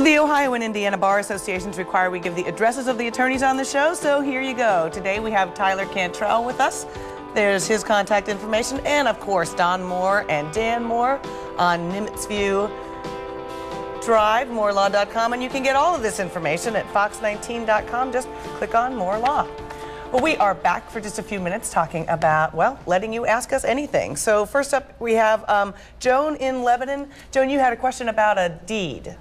The Ohio and Indiana Bar Associations require we give the addresses of the attorneys on the show, so here you go. Today we have Tyler Cantrell with us. There's his contact information, and of course Don Moore and Dan Moore on Nimitz View Drive, morelaw.com, and you can get all of this information at fox19.com. Just click on More Law. Well, we are back for just a few minutes talking about, well, letting you ask us anything. So first up, we have Joan in Lebanon. Joan, you had a question about a deed.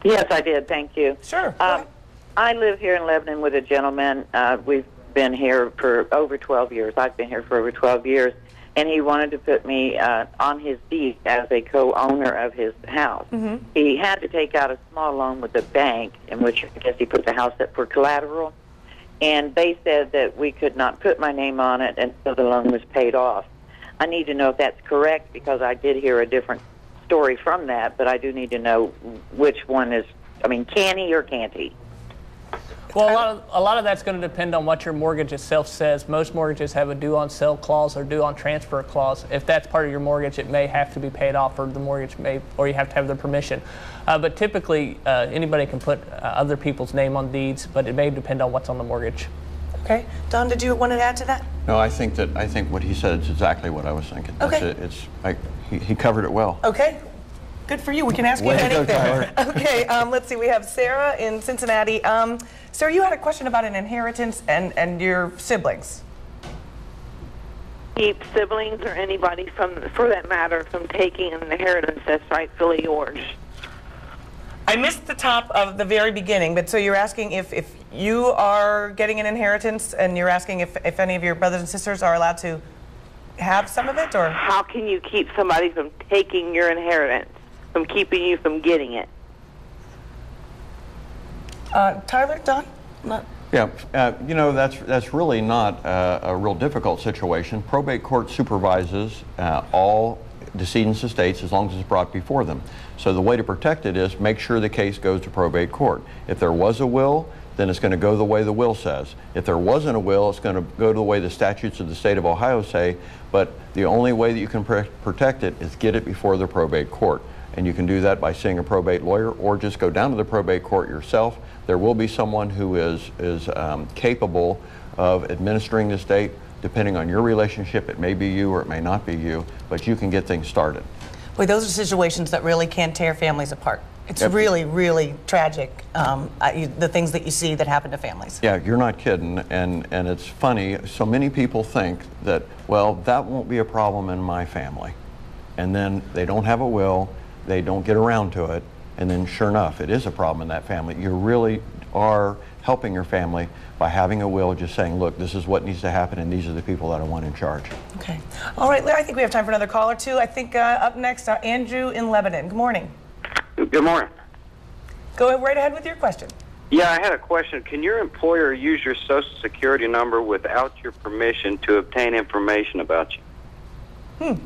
Yes, I did. Thank you. Sure. I live here in Lebanon with a gentleman. We've been here for over 12 years. I've been here for over 12 years. And he wanted to put me on his deed as a co-owner of his house. Mm-hmm. He had to take out a small loan with the bank, in which I guess he put the house up for collateral. And they said that we could not put my name on it until the loan was paid off. I need to know if that's correct, because I did hear a different story from that, but I do need to know which one is, I mean, can he or can't he? Well, a lot of that's going to depend on what your mortgage itself says. Most mortgages have a due on sale clause or due on transfer clause. If that's part of your mortgage, it may have to be paid off, or the mortgage may, or you have to have their permission. But typically, anybody can put other people's name on deeds, but it may depend on what's on the mortgage. Okay, Don, did you want to add to that? No, I think what he said is exactly what I was thinking. Okay, he covered it well. Okay. Good for you. We can ask you anything. Okay, let's see. We have Sarah in Cincinnati. Sarah, you had a question about an inheritance and your siblings. Keep siblings or anybody for that matter, from taking an inheritance that's rightfully yours. I missed the top of the very beginning, but so you're asking if you are getting an inheritance, and you're asking if any of your brothers and sisters are allowed to have some of it, or? How can you keep somebody from taking your inheritance, from keeping you from getting it? Tyler, Don? Yeah, you know, that's really not a real difficult situation. Probate court supervises all decedents' estates as long as it's brought before them. So the way to protect it is make sure the case goes to probate court. If there was a will, then it's going to go the way the will says. If there wasn't a will, it's going to go the way the statutes of the state of Ohio say, but the only way that you can protect it is get it before the probate court. And you can do that by seeing a probate lawyer, or just go down to the probate court yourself. There will be someone who is capable of administering the estate. Depending on your relationship, it may be you or it may not be you, but you can get things started. Boy, those are situations that really can tear families apart. It's really, really tragic, the things that you see that happen to families. Yeah, you're not kidding, and it's funny. So many people think that, well, that won't be a problem in my family. And then they don't have a will, they don't get around to it, and then sure enough, it is a problem in that family. You really are helping your family by having a will, just saying, look, this is what needs to happen, and these are the people that I want in charge. Okay. All right, Larry, I think we have time for another call or two. I think up next, Andrew in Lebanon. Good morning. Good morning. Go right ahead with your question. Yeah, I had a question. Can your employer use your Social Security number without your permission to obtain information about you?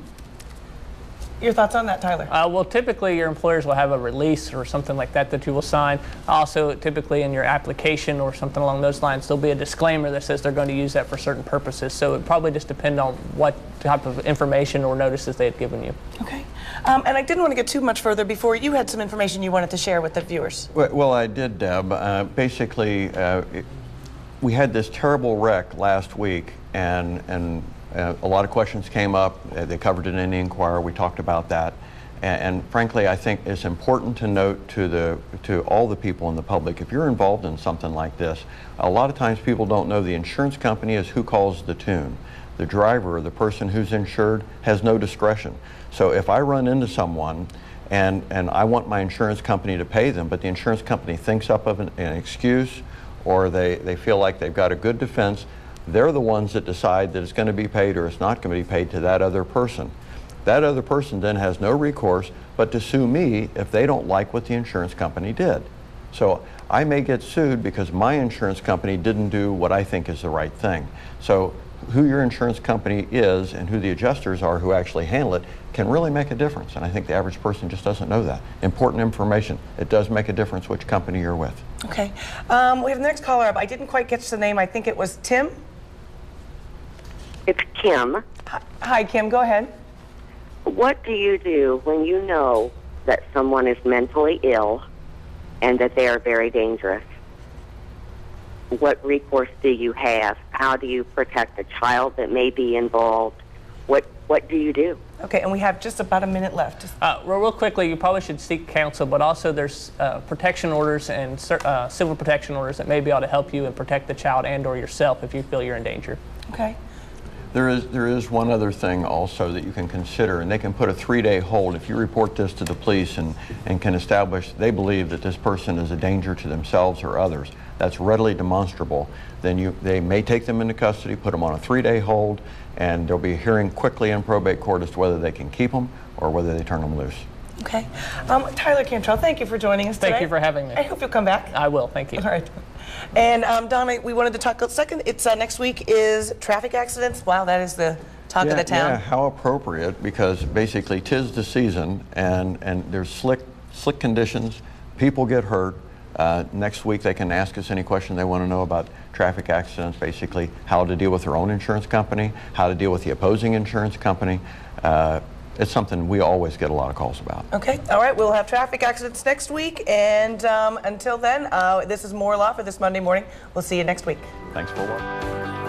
Your thoughts on that, Tyler? Well, typically your employers will have a release or something like that that you will sign. Also, typically in your application or something along those lines, there'll be a disclaimer that says they're going to use that for certain purposes. So it probably just depends on what type of information or notices they had given you. Okay. And I didn't want to get too much further before. You had some information you wanted to share with the viewers. Well, I did, Deb. Basically, we had this terrible wreck last week, and a lot of questions came up. They covered it in the Inquirer. We talked about that. And frankly, I think it's important to note to all the people in the public, if you're involved in something like this, a lot of times people don't know the insurance company is who calls the tune. The driver, the person who's insured, has no discretion. So if I run into someone and I want my insurance company to pay them, but the insurance company thinks up of an excuse, or they feel like they've got a good defense, they're the ones that decide that it's going to be paid or it's not going to be paid to that other person. That other person then has no recourse but to sue me if they don't like what the insurance company did. So I may get sued because my insurance company didn't do what I think is the right thing. So who your insurance company is and who the adjusters are who actually handle it can really make a difference. And I think the average person just doesn't know that. Important information. It does make a difference which company you're with. Okay. We have the next caller up. I didn't quite catch the name. I think it was Tim. It's Kim. Hi, Kim. Go ahead. What do you do when you know that someone is mentally ill and that they are very dangerous. What recourse do you have? How do you protect a child that may be involved? What do you do? Okay, and we have just about a minute left. Real quickly, you probably should seek counsel, but also there's protection orders and civil protection orders that may be able to help you and protect the child and or yourself if you feel you're in danger. Okay. There is one other thing also that you can consider, and they can put a 3-day hold if you report this to the police and can establish they believe that this person is a danger to themselves or others. That's readily demonstrable. Then they may take them into custody, put them on a 3-day hold, and there'll be a hearing quickly in probate court as to whether they can keep them or whether they turn them loose. Okay. Tyler Cantrell, thank you for joining us today. Thank you for having me. I hope you'll come back. I will. Thank you. All right. And Donna, we wanted to talk a second. It's next week is traffic accidents. Wow, that is the talk of the town. Yeah, how appropriate, because basically 'tis the season and there's slick conditions. People get hurt. Next week they can ask us any question they want to know about traffic accidents, basically how to deal with their own insurance company, how to deal with the opposing insurance company. It's something we always get a lot of calls about. Okay, all right, we'll have traffic accidents next week, and until then, this is More Law for this Monday morning. We'll see you next week. Thanks for watching.